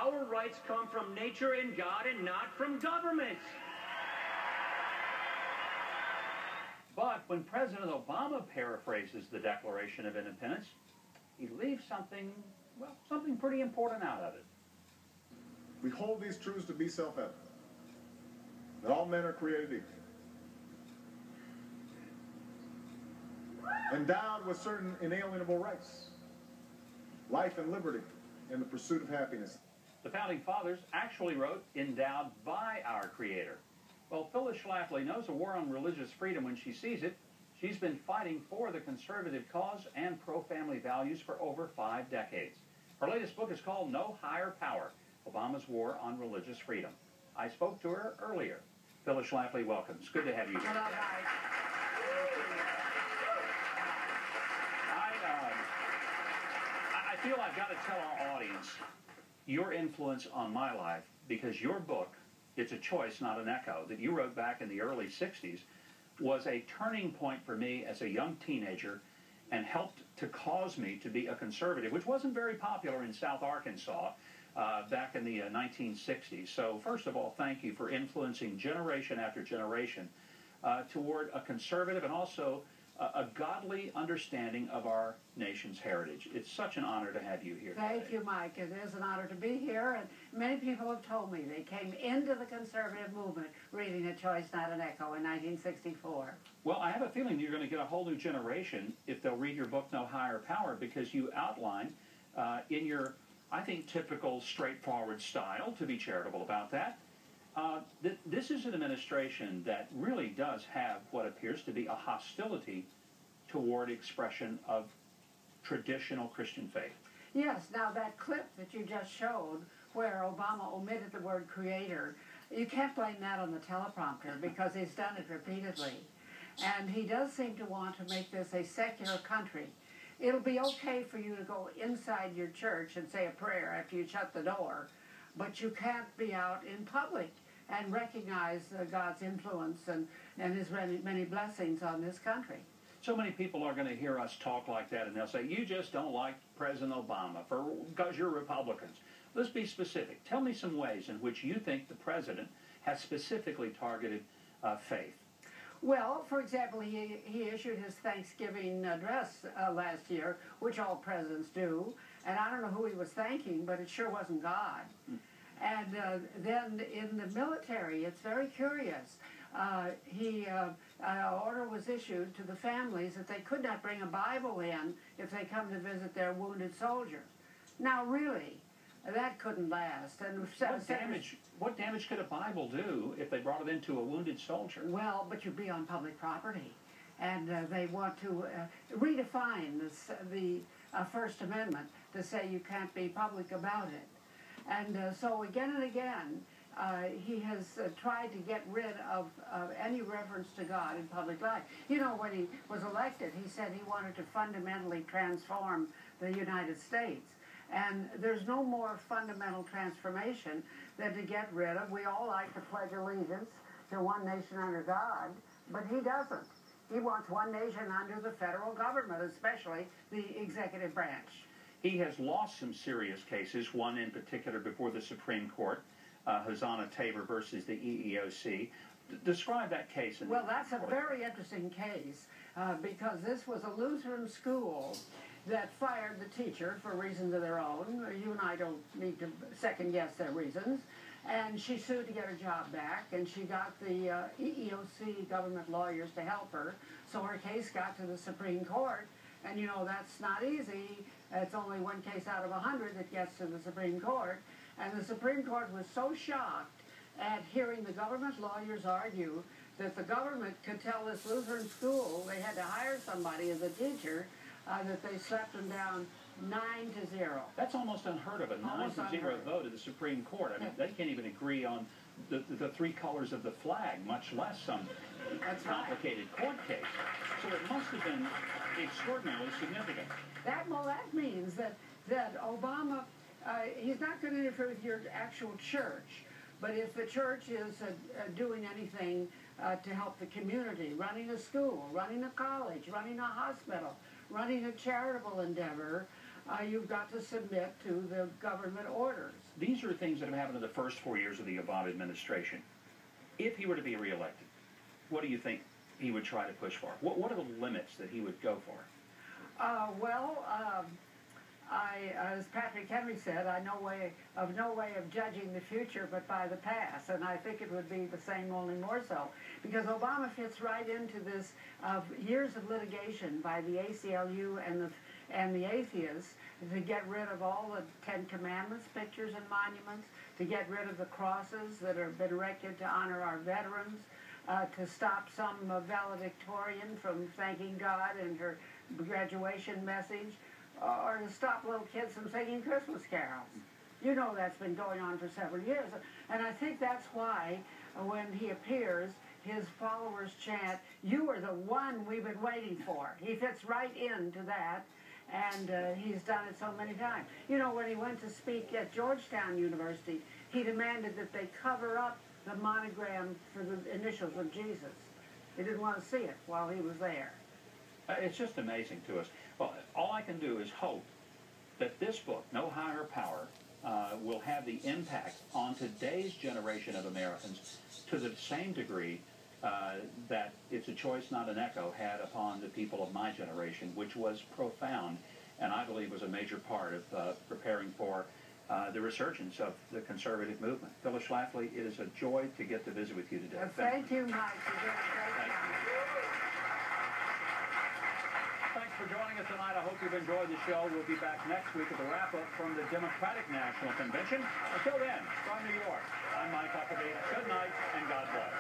Our rights come from nature and God and not from government. But when President Obama paraphrases the Declaration of Independence, he leaves something, well, something pretty important out of it. We hold these truths to be self-evident, that all men are created equal, endowed with certain inalienable rights, life and liberty, and the pursuit of happiness. The Founding Fathers actually wrote, endowed by our Creator. Well, Phyllis Schlafly knows a war on religious freedom when she sees it. She's been fighting for the conservative cause and pro-family values for over 5 decades. Her latest book is called No Higher Power, Obama's War on Religious Freedom. I spoke to her earlier. Phyllis Schlafly, welcome. It's good to have you here. Hello, guys. I feel I've got to tell our audience your influence on my life, because your book, It's a Choice, Not an Echo, that you wrote back in the early 60s, was a turning point for me as a young teenager and helped to cause me to be a conservative, which wasn't very popular in South Arkansas back in the 1960s. So first of all, thank you for influencing generation after generation toward a conservative and also a godly understanding of our nation's heritage. It's such an honor to have you here today. Thank you, Mike. It is an honor to be here, and many people have told me they came into the conservative movement reading A Choice, Not an Echo in 1964. Well, I have a feeling you're going to get a whole new generation if they'll read your book, No Higher Power, because you outline in your, I think, typical straightforward style, to be charitable about that, this is an administration that really does have what appears to be a hostility toward expression of traditional Christian faith. Yes, now that clip that you just showed where Obama omitted the word creator, you can't blame that on the teleprompter because he's done it repeatedly. And he does seem to want to make this a secular country. It'll be okay for you to go inside your church and say a prayer after you shut the door, but you can't be out in public and recognize God's influence and his many blessings on this country. So many people are going to hear us talk like that, and they'll say, you just don't like President Obama because you're Republicans. Let's be specific. Tell me some ways in which you think the president has specifically targeted faith. Well, for example, he issued his Thanksgiving address last year, which all presidents do, and I don't know who he was thanking, but it sure wasn't God. And then in the military, it's very curious. An order was issued to the families that they could not bring a Bible in if they come to visit their wounded soldiers. Now, really, that couldn't last. And what damage could a Bible do if they brought it into a wounded soldier? Well, but you'd be on public property. And they want to redefine the First Amendment to say you can't be public about it. And so again and again, he has tried to get rid of any reference to God in public life. You know, when he was elected, he said he wanted to fundamentally transform the United States. And there's no more fundamental transformation than to get rid of, we all like to pledge allegiance to one nation under God, but he doesn't. He wants one nation under the federal government, especially the executive branch. He has lost some serious cases, one in particular before the Supreme Court, Hosanna Tabor versus the EEOC. Describe that case. Well, that's a very interesting case because this was a Lutheran school that fired the teacher for reasons of their own. You and I don't need to second-guess their reasons. And she sued to get her job back, and she got the EEOC government lawyers to help her. So her case got to the Supreme Court. And, you know, that's not easy. It's only one case out of 100 that gets to the Supreme Court. And the Supreme Court was so shocked at hearing the government lawyers argue that the government could tell this Lutheran school they had to hire somebody as a teacher, that they slapped them down 9-0. That's almost unheard of, a 9-0 vote of the Supreme Court. I mean, they can't even agree on the 3 colors of the flag, much less some complicated court case. So it must have been extraordinarily significant. That means that Obama, he's not going to interfere with your actual church, but if the church is doing anything to help the community, running a school, running a college, running a hospital, running a charitable endeavor, you've got to submit to the government orders. These are things that have happened in the first 4 years of the Obama administration. If he were to be reelected, what do you think he would try to push for? What are the limits that he would go for? As Patrick Henry said, I know no way of judging the future but by the past, and I think it would be the same, only more so, because Obama fits right into this years of litigation by the ACLU and the atheists to get rid of all the Ten Commandments pictures and monuments, to get rid of the crosses that have been erected to honor our veterans, to stop some valedictorian from thanking God in her graduation message, or to stop little kids from singing Christmas carols. You know that's been going on for several years. And I think that's why when he appears, his followers chant, "You are the one we've been waiting for." He fits right into that, and he's done it so many times. You know, when he went to speak at Georgetown University, he demanded that they cover up the monogram for the initials of Jesus. He didn't want to see it while he was there. It's just amazing to us. Well, all I can do is hope that this book, No Higher Power, will have the impact on today's generation of Americans to the same degree that It's a Choice, Not an Echo had upon the people of my generation, which was profound, and I believe was a major part of preparing for the resurgence of the conservative movement. Phyllis Schlafly, it is a joy to get to visit with you today. Thank you, Mike. You did a great job. Thanks for joining us tonight. I hope you've enjoyed the show. We'll be back next week with a wrap-up from the Democratic National Convention. Until then, from New York, I'm Mike Huckabee. Good night, and God bless.